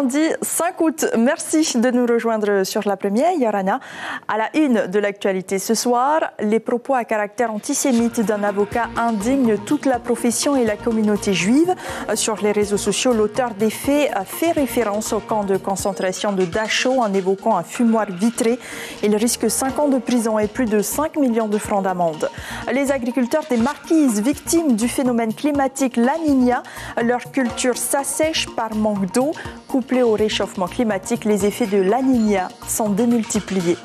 lundi 5 août. Merci de nous rejoindre sur la première, Yorana. À la une de l'actualité ce soir, les propos à caractère antisémite d'un avocat indignent toute la profession et la communauté juive. Sur les réseaux sociaux, l'auteur des faits a fait référence au camp de concentration de Dachau en évoquant un fumoir vitré. Il risque 5 ans de prison et plus de 5 millions de francs d'amende. Les agriculteurs des Marquises, victimes du phénomène climatique La Niña, leur culture s'assèche par manque d'eau. Couplé au réchauffement climatique, les effets de La Niña sont démultipliés.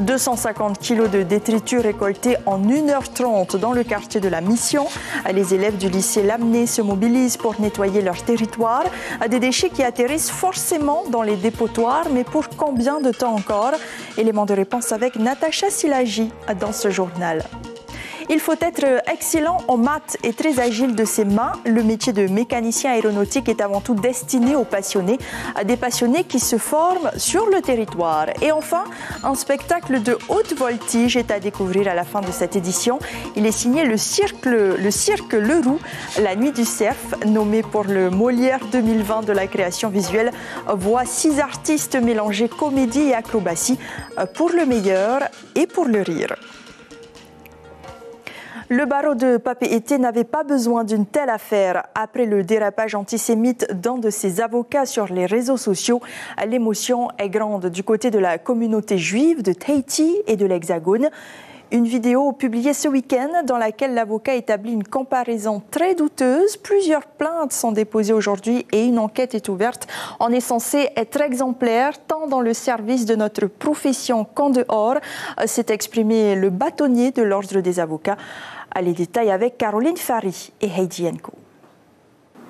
250 kilos de détritus récoltés en 1h30 dans le quartier de la Mission. Les élèves du lycée Lamennais se mobilisent pour nettoyer leur territoire. Des déchets qui atterrissent forcément dans les dépotoirs, mais pour combien de temps encore? Élément de réponse avec Natacha Silagi dans ce journal. Il faut être excellent en maths et très agile de ses mains. Le métier de mécanicien aéronautique est avant tout destiné aux passionnés, à des passionnés qui se forment sur le territoire. Et enfin, un spectacle de haute voltige est à découvrir à la fin de cette édition. Il est signé le cirque Leroux, la nuit du cerf, nommé pour le Molière 2020 de la création visuelle, voit 6 artistes mélanger comédie et acrobatie pour le meilleur et pour le rire. Le barreau de Papeete n'avait pas besoin d'une telle affaire. Après le dérapage antisémite d'un de ses avocats sur les réseaux sociaux, l'émotion est grande du côté de la communauté juive de Tahiti et de l'Hexagone. Une vidéo publiée ce week-end dans laquelle l'avocat établit une comparaison très douteuse. Plusieurs plaintes sont déposées aujourd'hui et une enquête est ouverte. On est censé être exemplaire tant dans le service de notre profession qu'en dehors. S'est exprimé le bâtonnier de l'Ordre des avocats. Les détails avec Caroline Fary et Heidi Enko.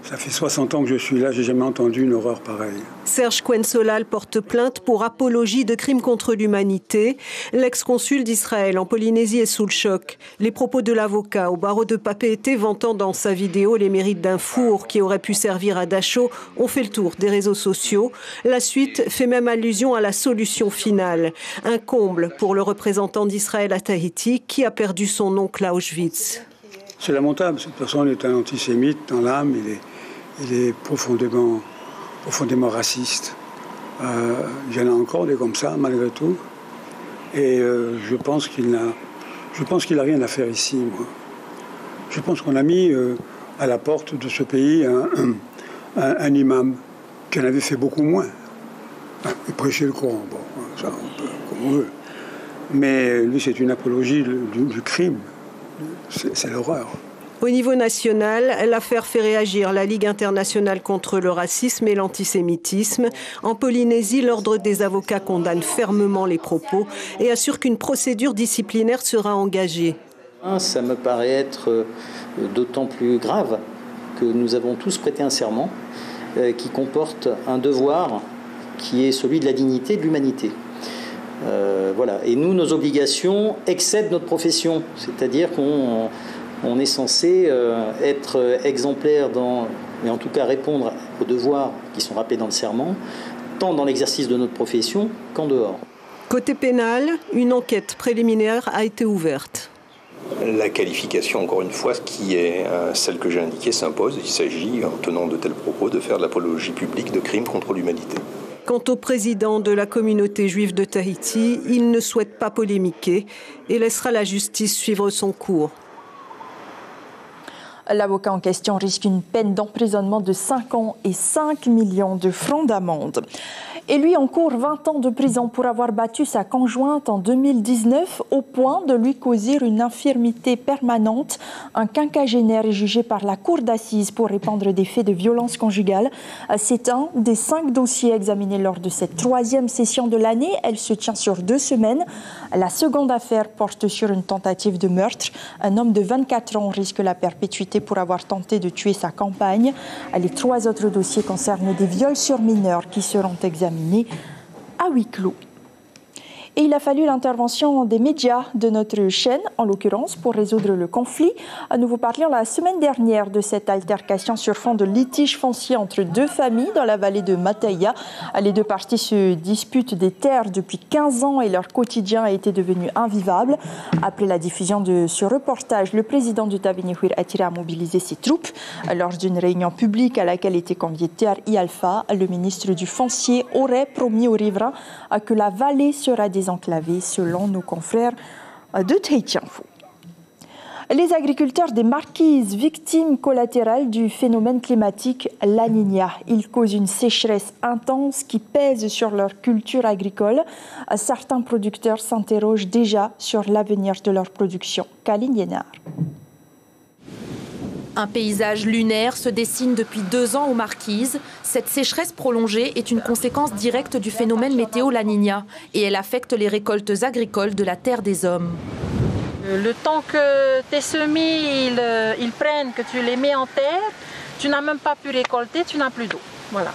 Ça fait 60 ans que je suis là, j'ai jamais entendu une horreur pareille. Serge Quensolal porte plainte pour apologie de crimes contre l'humanité. L'ex-consul d'Israël en Polynésie est sous le choc. Les propos de l'avocat au barreau de Papeete vantant dans sa vidéo les mérites d'un four qui aurait pu servir à Dachau ont fait le tour des réseaux sociaux. La suite fait même allusion à la solution finale. Un comble pour le représentant d'Israël à Tahiti qui a perdu son oncle à Auschwitz. C'est lamentable, cette personne est un antisémite dans l'âme, il est profondément raciste. Il y en a encore des comme ça, malgré tout. Et je pense qu'il n'a rien à faire ici, moi. Je pense qu'on a mis à la porte de ce pays un imam qui en avait fait beaucoup moins. Il prêchait le Coran, bon, ça on peut, comme on veut. Mais lui, c'est une apologie du crime. C'est l'horreur. Au niveau national, l'affaire fait réagir la Ligue internationale contre le racisme et l'antisémitisme. En Polynésie, l'Ordre des avocats condamne fermement les propos et assure qu'une procédure disciplinaire sera engagée. Ça me paraît être d'autant plus grave que nous avons tous prêté un serment qui comporte un devoir qui est celui de la dignité et de l'humanité. Voilà. Et nous, nos obligations excèdent notre profession, c'est-à-dire qu'on est censé être exemplaire et en tout cas répondre aux devoirs qui sont rappelés dans le serment, tant dans l'exercice de notre profession qu'en dehors. Côté pénal, une enquête préliminaire a été ouverte. La qualification, encore une fois, qui est celle que j'ai indiquée, s'impose. Il s'agit, en tenant de tels propos, de faire de l'apologie publique de crimes contre l'humanité. Quant au président de la communauté juive de Tahiti, il ne souhaite pas polémiquer et laissera la justice suivre son cours. L'avocat en question risque une peine d'emprisonnement de 5 ans et 5 millions de francs d'amende. Et lui encourt 20 ans de prison pour avoir battu sa conjointe en 2019 au point de lui causer une infirmité permanente. Un quinquagénaire est jugé par la cour d'assises pour répandre des faits de violence conjugale. C'est un des 5 dossiers examinés lors de cette 3e session de l'année. Elle se tient sur 2 semaines. La seconde affaire porte sur une tentative de meurtre. Un homme de 24 ans risque la perpétuité pour avoir tenté de tuer sa compagne. Les 3 autres dossiers concernent des viols sur mineurs qui seront examinés à huis clos. Et il a fallu l'intervention des médias de notre chaîne, en l'occurrence, pour résoudre le conflit. Nous vous parlions la semaine dernière de cette altercation sur fond de litige foncier entre deux familles dans la vallée de Mataïa. Les deux parties se disputent des terres depuis 15 ans et leur quotidien a été devenu invivable. Après la diffusion de ce reportage, le président du Tabinihouir Attira a mobilisé ses troupes. Lors d'une réunion publique à laquelle était convié Ter Alpha, le ministre du Foncier aurait promis aux riverains que la vallée sera désenclavée, selon nos confrères de Tahitianfo. Les agriculteurs des Marquises, victimes collatérales du phénomène climatique La Niña. Ils causent une sécheresse intense qui pèse sur leur culture agricole. Certains producteurs s'interrogent déjà sur l'avenir de leur production. Kaline Yennar. Un paysage lunaire se dessine depuis 2 ans aux Marquises. Cette sécheresse prolongée est une conséquence directe du phénomène météo La Niña et elle affecte les récoltes agricoles de la terre des hommes. Le temps que tes semis ils prennent, que tu les mets en terre, tu n'as même pas pu récolter, tu n'as plus d'eau. Voilà.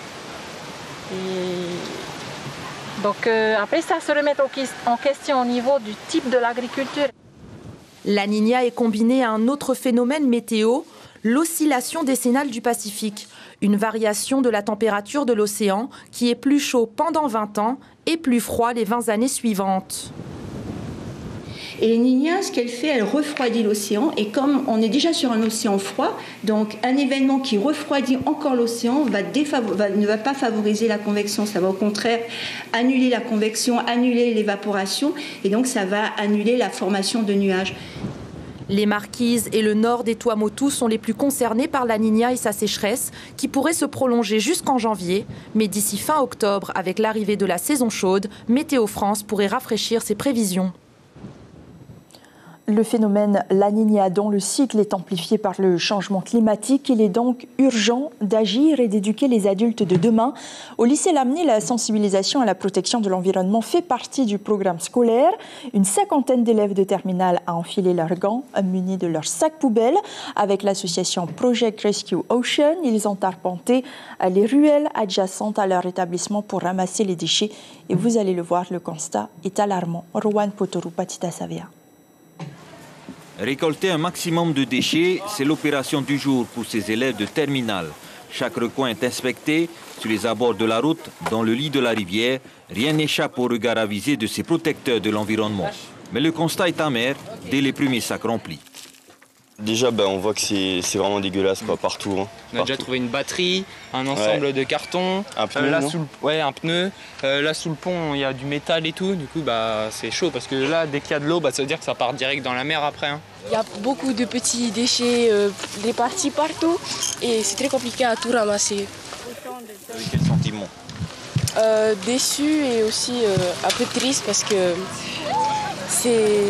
Et donc après ça se remet en question au niveau du type de l'agriculture. La Niña est combinée à un autre phénomène météo, l'oscillation décennale du Pacifique, une variation de la température de l'océan qui est plus chaud pendant 20 ans et plus froid les 20 années suivantes. Et La Niña, ce qu'elle fait, elle refroidit l'océan. Et comme on est déjà sur un océan froid, donc un événement qui refroidit encore l'océan ne va pas favoriser la convection. Ça va au contraire annuler la convection, annuler l'évaporation. Et donc ça va annuler la formation de nuages. Les Marquises et le nord des Tuamotu sont les plus concernés par La Niña et sa sécheresse, qui pourrait se prolonger jusqu'en janvier. Mais d'ici fin octobre, avec l'arrivée de la saison chaude, Météo France pourrait rafraîchir ses prévisions. Le phénomène La Niña, dont le cycle est amplifié par le changement climatique, il est donc urgent d'agir et d'éduquer les adultes de demain. Au lycée Lamné, la sensibilisation à la protection de l'environnement fait partie du programme scolaire. Une 50aine d'élèves de terminale a enfilé leurs gants, munis de leurs sacs poubelles. Avec l'association Project Rescue Ocean, ils ont arpenté les ruelles adjacentes à leur établissement pour ramasser les déchets. Et vous allez le voir, le constat est alarmant. Rowan Potoru, Patita Savea. Récolter un maximum de déchets, c'est l'opération du jour pour ces élèves de terminale. Chaque recoin est inspecté sur les abords de la route, dans le lit de la rivière. Rien n'échappe au regard avisé de ces protecteurs de l'environnement. Mais le constat est amer dès les premiers sacs remplis. Déjà, on voit que c'est vraiment dégueulasse partout. On a déjà trouvé une batterie, un ensemble de cartons, un pneu, un pneu. Là sous le pont, il y a du métal et tout. Du coup, c'est chaud parce que là, dès qu'il y a de l'eau, ça veut dire que ça part direct dans la mer après. Il y a beaucoup de petits déchets répartis partout et c'est très compliqué à tout ramasser. Avec quel sentiment? Déçu et aussi un peu triste parce que c'est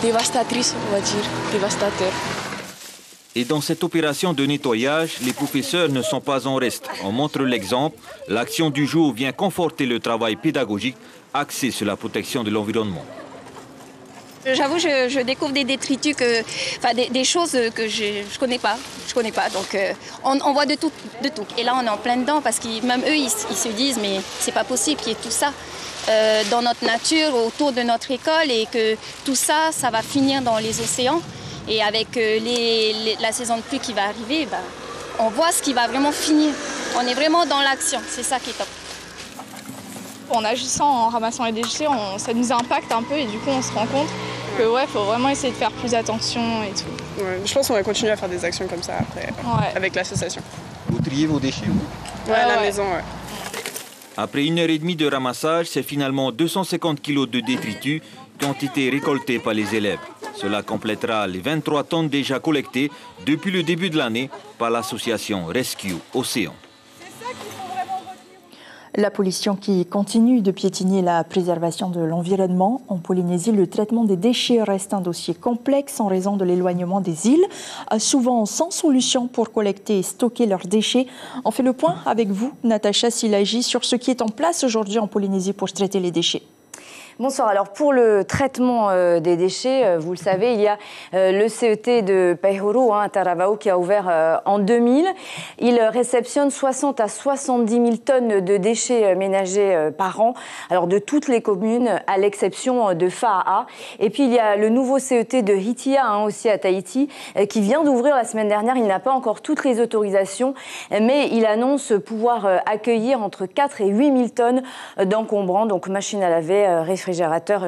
dévastatrice, on va dire, dévastateur. Et dans cette opération de nettoyage, les professeurs ne sont pas en reste. On montre l'exemple. L'action du jour vient conforter le travail pédagogique axé sur la protection de l'environnement. J'avoue, je découvre des détritus, des choses que je connais pas. Donc, on voit de tout. Et là, on est en plein dedans parce que même eux, ils se disent, mais c'est pas possible qu'il y ait tout ça dans notre nature, autour de notre école, et que tout ça, ça va finir dans les océans. Et avec la saison de pluie qui va arriver, on voit ce qui va vraiment finir. On est vraiment dans l'action, c'est ça qui est top. En agissant, en ramassant les déchets, ça nous impacte un peu et du coup on se rend compte que faut vraiment essayer de faire plus attention et tout. Ouais, je pense qu'on va continuer à faire des actions comme ça après, avec l'association. Vous triez vos déchets, vous? À la maison, Après 1h30 de ramassage, c'est finalement 250 kg de détritus qui ont été récoltés par les élèves. Cela complétera les 23 tonnes déjà collectées depuis le début de l'année par l'association Rescue Océan. La pollution qui continue de piétiner la préservation de l'environnement. En Polynésie, le traitement des déchets reste un dossier complexe en raison de l'éloignement des îles, souvent sans solution pour collecter et stocker leurs déchets. On fait le point avec vous, Natacha Silagi, sur ce qui est en place aujourd'hui en Polynésie pour traiter les déchets. Bonsoir. Alors pour le traitement des déchets, vous le savez, il y a le CET de Peihoro, à Taravao, qui a ouvert en 2000. Il réceptionne 60 à 70 000 tonnes de déchets ménagers par an, alors de toutes les communes, à l'exception de Faa'a. Et puis il y a le nouveau CET de Hitia, aussi à Tahiti, qui vient d'ouvrir la semaine dernière. Il n'a pas encore toutes les autorisations, mais il annonce pouvoir accueillir entre 4 et 8 000 tonnes d'encombrants, donc machines à laver, réfrigérateurs,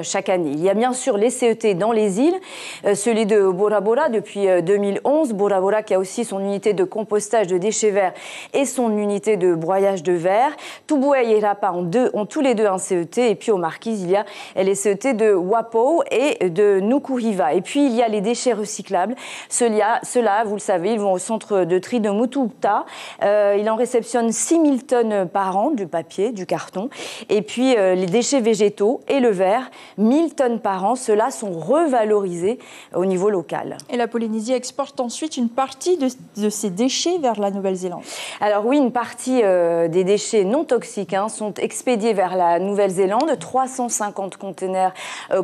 chaque année. Il y a bien sûr les CET dans les îles, celui de Bora Bora depuis 2011. Bora Bora qui a aussi son unité de compostage de déchets verts et son unité de broyage de verre. Tubuai et Rapa ont tous les deux un CET. Et puis aux Marquises, il y a les CET de Wapo et de Nukuhiva. Et puis il y a les déchets recyclables. Ceux-là, vous le savez, ils vont au centre de tri de Mututa. Il en réceptionne 6 000 tonnes par an, du papier, du carton. Et puis les déchets végétaux et le verre, 1000 tonnes par an, ceux-là sont revalorisés au niveau local. Et la Polynésie exporte ensuite une partie de ces déchets vers la Nouvelle-Zélande. Alors oui, une partie des déchets non toxiques sont expédiés vers la Nouvelle-Zélande, 350 containers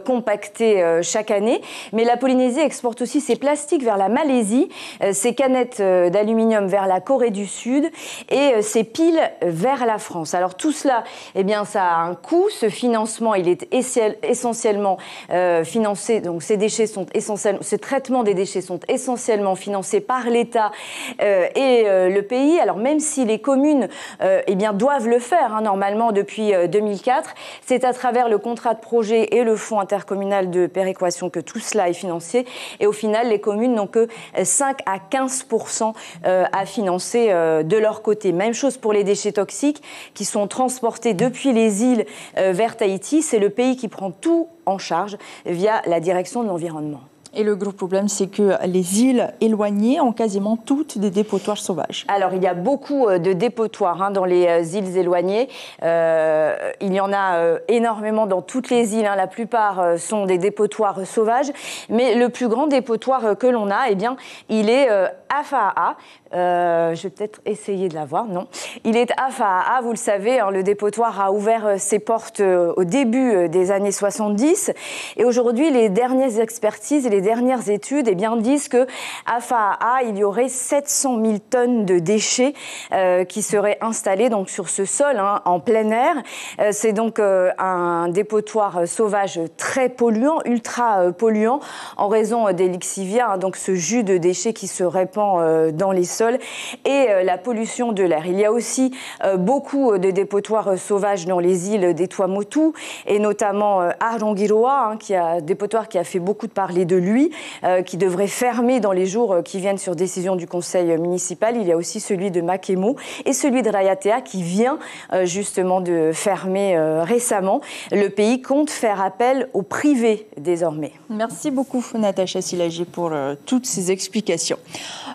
compactés chaque année. Mais la Polynésie exporte aussi ses plastiques vers la Malaisie, ses canettes d'aluminium vers la Corée du Sud et ses piles vers la France. Alors tout cela, eh bien, ça a un coût. Ce financement, il est essentiellement financé, donc ces déchets sont essentiellement, ce traitement des déchets sont essentiellement financés par l'État et le pays. Alors même si les communes eh bien, doivent le faire normalement depuis 2004, c'est à travers le contrat de projet et le fonds intercommunal de péréquation que tout cela est financé. Et au final, les communes n'ont que 5 à 15% à financer de leur côté. Même chose pour les déchets toxiques qui sont transportés depuis les îles vers Tahiti. C'est le pays qui prend tout en charge via la direction de l'environnement. Et le gros problème, c'est que les îles éloignées ont quasiment toutes des dépotoirs sauvages. Alors, il y a beaucoup de dépotoirs dans les îles éloignées. Il y en a énormément dans toutes les îles. La plupart sont des dépotoirs sauvages. Mais le plus grand dépotoir que l'on a, eh bien, il est à Faa'a. Je vais peut-être essayer de la voir. Non. Il est à Faa'a. Vous le savez, le dépotoir a ouvert ses portes au début des années 70. Et aujourd'hui, les dernières expertises et les dernières études disent qu'à Faa'a, il y aurait 700 000 tonnes de déchets qui seraient installés donc, sur ce sol en plein air. C'est donc un dépotoir sauvage très polluant, ultra polluant, en raison des lixiviats, donc ce jus de déchets qui se répand dans les sols, et la pollution de l'air. Il y a aussi beaucoup de dépotoirs sauvages dans les îles des Tuamotu, et notamment Arongiroa, dépotoir qui a fait beaucoup de parler de lui, qui devrait fermer dans les jours qui viennent sur décision du conseil municipal. Il y a aussi celui de Makemo et celui de Rayatea qui vient justement de fermer récemment. Le pays compte faire appel au privé désormais. Merci beaucoup Natacha Silagi pour toutes ces explications.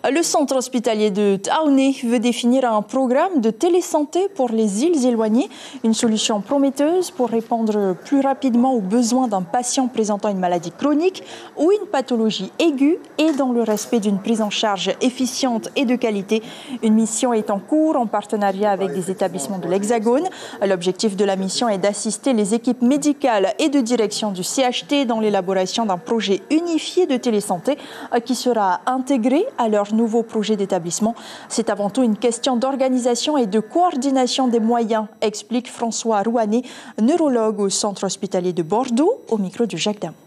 Le centre hospitalier de Taoné veut définir un programme de télésanté pour les îles éloignées, une solution prometteuse pour répondre plus rapidement aux besoins d'un patient présentant une maladie chronique ou une pathologie aiguë et dans le respect d'une prise en charge efficiente et de qualité. Une mission est en cours en partenariat avec des établissements de l'Hexagone. L'objectif de la mission est d'assister les équipes médicales et de direction du CHT dans l'élaboration d'un projet unifié de télésanté qui sera intégré à leur nouveau projet d'établissement. C'est avant tout une question d'organisation et de coordination des moyens, explique François Rouanet, neurologue au centre hospitalier de Bordeaux, au micro de Jacques Damour.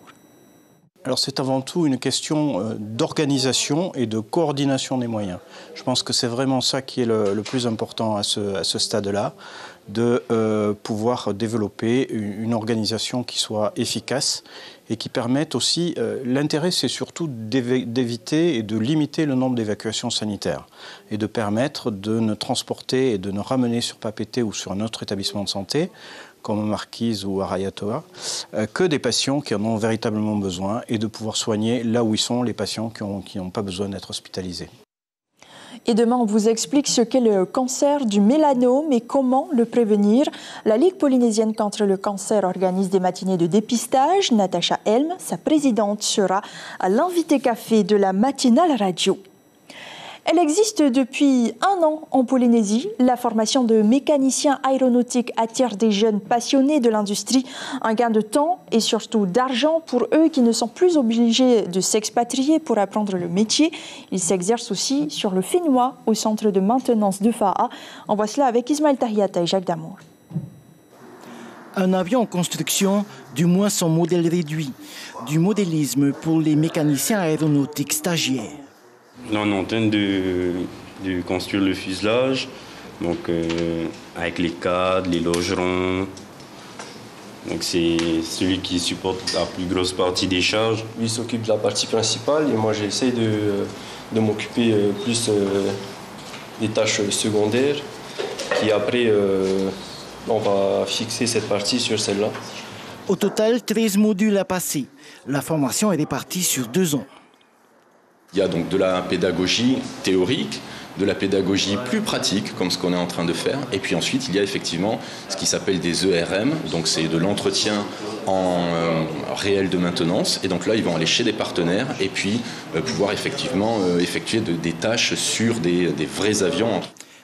Alors c'est avant tout une question d'organisation et de coordination des moyens. Je pense que c'est vraiment ça qui est le plus important à ce stade-là, de pouvoir développer une organisation qui soit efficace et qui permette aussi, l'intérêt c'est surtout d'éviter et de limiter le nombre d'évacuations sanitaires et de permettre de ne transporter et de ne ramener sur Papeete ou sur un autre établissement de santé comme Marquise ou à Rayatoa, que des patients qui en ont véritablement besoin et de pouvoir soigner là où ils sont les patients qui n'ont pas besoin d'être hospitalisés. Et demain, on vous explique ce qu'est le cancer du mélanome et comment le prévenir. La Ligue polynésienne contre le cancer organise des matinées de dépistage. Natacha Helm, sa présidente, sera à l'invité café de la matinale radio. Elle existe depuis 1 an en Polynésie. La formation de mécaniciens aéronautiques attire des jeunes passionnés de l'industrie. Un gain de temps et surtout d'argent pour eux qui ne sont plus obligés de s'expatrier pour apprendre le métier. Ils s'exercent aussi sur le Fénois au centre de maintenance de Fa'a. On voit cela avec Ismaël Tahiata et Jacques Damour. Un avion en construction, du moins son modèle réduit. Du modélisme pour les mécaniciens aéronautiques stagiaires. Là, on est en train de construire le fuselage, donc avec les cadres, les logerons. Donc c'est celui qui supporte la plus grosse partie des charges. Lui s'occupe de la partie principale et moi j'essaie de m'occuper plus des tâches secondaires qui après on va fixer cette partie sur celle-là. Au total, 13 modules à passer. La formation est répartie sur 2 ans. Il y a donc de la pédagogie théorique, de la pédagogie plus pratique, comme ce qu'on est en train de faire. Et puis ensuite, il y a effectivement ce qui s'appelle des ERM, donc c'est de l'entretien en réel de maintenance. Et donc là, ils vont aller chez des partenaires et puis pouvoir effectivement effectuer des tâches sur des vrais avions.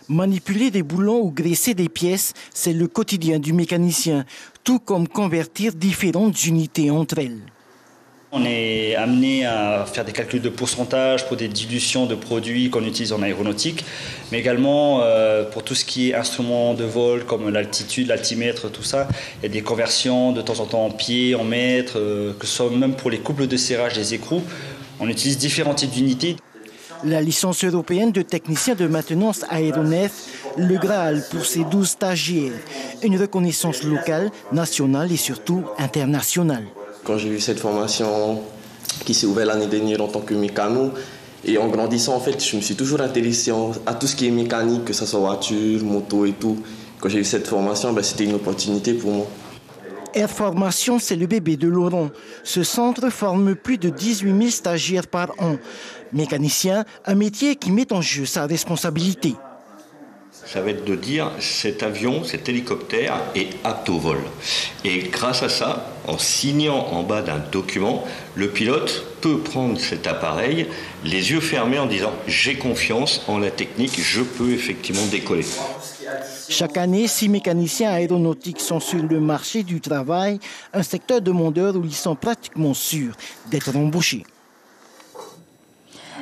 Manipuler des boulons ou graisser des pièces, c'est le quotidien du mécanicien, tout comme convertir différentes unités entre elles. On est amené à faire des calculs de pourcentage pour des dilutions de produits qu'on utilise en aéronautique, mais également pour tout ce qui est instruments de vol comme l'altitude, l'altimètre, tout ça. Il y a des conversions de temps en temps en pieds, en mètres, que ce soit même pour les couples de serrage des écrous. On utilise différents types d'unités. La licence européenne de technicien de maintenance aéronef, le Graal pour ses 12 stagiaires. Une reconnaissance locale, nationale et surtout internationale. Quand j'ai eu cette formation qui s'est ouverte l'année dernière en tant que mécano, et en grandissant, en fait, je me suis toujours intéressé à tout ce qui est mécanique, que ce soit voiture, moto et tout. Quand j'ai eu cette formation, c'était une opportunité pour moi. Air Formation, c'est le bébé de Laurent. Ce centre forme plus de 18 000 stagiaires par an. Mécanicien, un métier qui met en jeu sa responsabilité. Ça va être de dire cet avion, cet hélicoptère est apte au vol. Et grâce à ça, en signant en bas d'un document, le pilote peut prendre cet appareil, les yeux fermés en disant « j'ai confiance en la technique, je peux effectivement décoller ». Chaque année, 6 mécaniciens aéronautiques sont sur le marché du travail, un secteur demandeur où ils sont pratiquement sûrs d'être embauchés.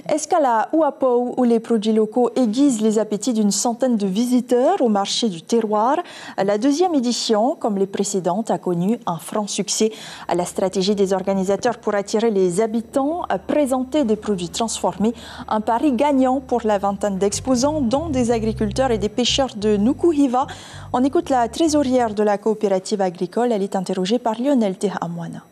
Escala Ouapou, où les produits locaux aiguisent les appétits d'une centaine de visiteurs au marché du terroir. La 2e édition, comme les précédentes, a connu un franc succès. La stratégie des organisateurs pour attirer les habitants a présenté des produits transformés. Un pari gagnant pour la vingtaine d'exposants, dont des agriculteurs et des pêcheurs de Nukuhiva. On écoute la trésorière de la coopérative agricole. Elle est interrogée par Lionel Tehamwana.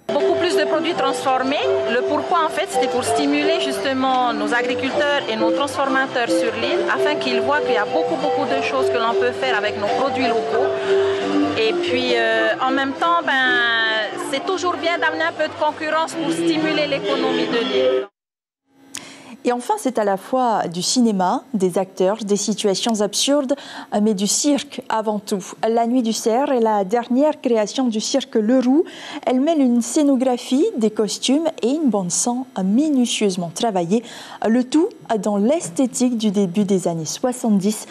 Beaucoup plus de produits transformés. Le pourquoi, en fait, c'était pour stimuler justement nos agriculteurs et nos transformateurs sur l'île afin qu'ils voient qu'il y a beaucoup de choses que l'on peut faire avec nos produits locaux. Et puis, en même temps, c'est toujours bien d'amener un peu de concurrence pour stimuler l'économie de l'île. Et enfin, c'est à la fois du cinéma, des acteurs, des situations absurdes, mais du cirque avant tout. La Nuit du Cerf est la dernière création du cirque Leroux. Elle mêle une scénographie, des costumes et une bande-son minutieusement travaillée. Le tout dans l'esthétique du début des années 70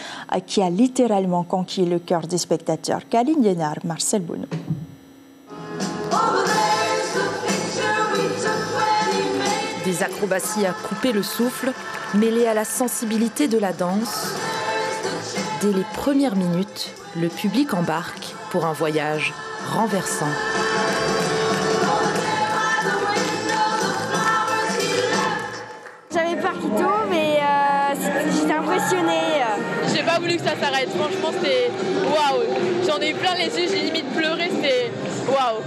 qui a littéralement conquis le cœur des spectateurs. Kaline Liénard, Marcel Bonneau. Des acrobaties à couper le souffle, mêlées à la sensibilité de la danse. Dès les premières minutes, le public embarque pour un voyage renversant. J'avais peur qu'il tombe et j'étais impressionnée. J'ai pas voulu que ça s'arrête, franchement c'était waouh. J'en ai eu plein les yeux, j'ai limite pleuré, c'était waouh.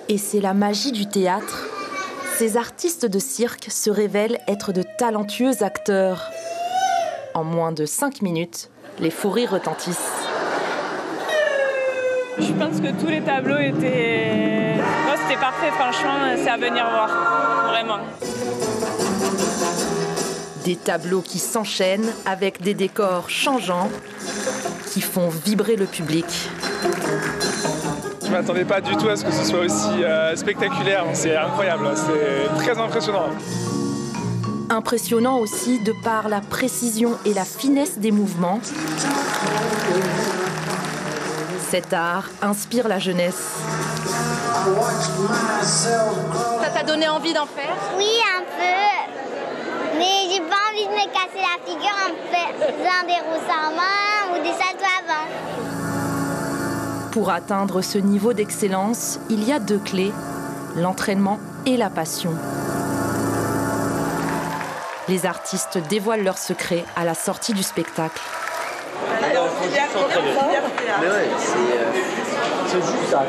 Et c'est la magie du théâtre. Ces artistes de cirque se révèlent être de talentueux acteurs. En moins de 5 minutes, les fous rires retentissent. Je pense que tous les tableaux étaient... Oh, c'était parfait, franchement, c'est à venir voir, vraiment. Des tableaux qui s'enchaînent avec des décors changeants qui font vibrer le public. Je ne m'attendais pas du tout à ce que ce soit aussi spectaculaire. C'est incroyable, c'est très impressionnant. Impressionnant aussi de par la précision et la finesse des mouvements. Cet art inspire la jeunesse. Ça t'a donné envie d'en faire? Oui, un peu. Mais j'ai pas envie de me casser la figure en faisant des resserrements ou des saltos avant. Pour atteindre ce niveau d'excellence, il y a 2 clés, l'entraînement et la passion. Les artistes dévoilent leurs secrets à la sortie du spectacle. Mais ouais, c'est juste ça.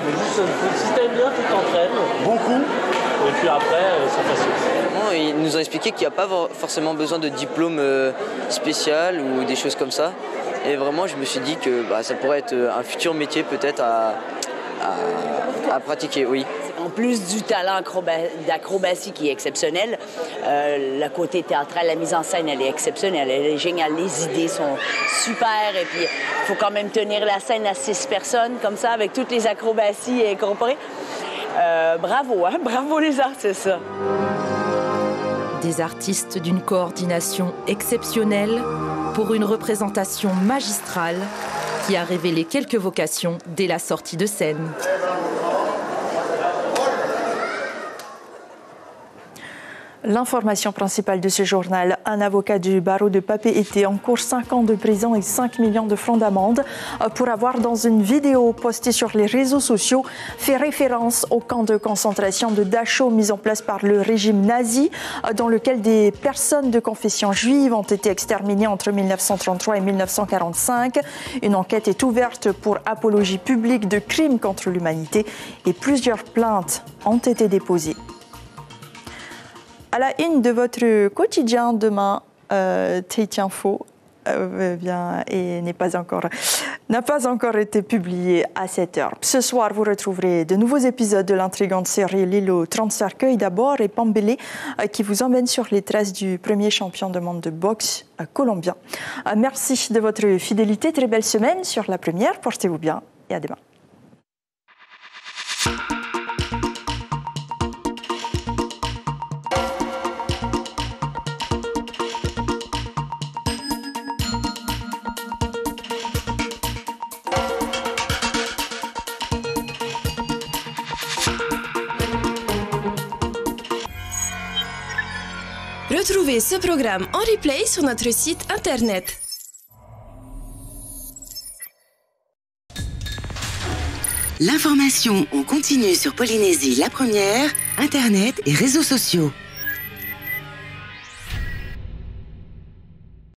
Si t'aimes bien, tu t'entraînes beaucoup. Et puis après, c'est facile. Ils nous ont expliqué qu'il n'y a pas forcément besoin de diplôme spécial ou des choses comme ça. Et vraiment, je me suis dit que ça pourrait être un futur métier peut-être à pratiquer, oui. En plus du talent d'acrobatie qui est exceptionnel, le côté théâtral, la mise en scène, elle est exceptionnelle, elle est géniale, les idées sont super et puis il faut quand même tenir la scène à 6 personnes comme ça avec toutes les acrobaties incorporées. Bravo, hein? Bravo les artistes. Des artistes d'une coordination exceptionnelle pour une représentation magistrale qui a révélé quelques vocations dès la sortie de scène. L'information principale de ce journal, un avocat du barreau de Papeete encourt 5 ans de prison et 5 millions de francs d'amende pour avoir, dans une vidéo postée sur les réseaux sociaux, fait référence au camp de concentration de Dachau mis en place par le régime nazi, dans lequel des personnes de confession juive ont été exterminées entre 1933 et 1945. Une enquête est ouverte pour apologie publique de crimes contre l'humanité et plusieurs plaintes ont été déposées. À la une de votre quotidien demain, Tate Info n'a pas encore été publié à 7h. Ce soir, vous retrouverez de nouveaux épisodes de l'intrigante série L'île aux 30 cercueils d'abord et Pambélé qui vous emmène sur les traces du premier champion du monde de boxe colombien. Merci de votre fidélité. Très belle semaine sur La Première. Portez-vous bien et à demain. Retrouvez ce programme en replay sur notre site internet. L'information en continu sur Polynésie La Première, internet et réseaux sociaux.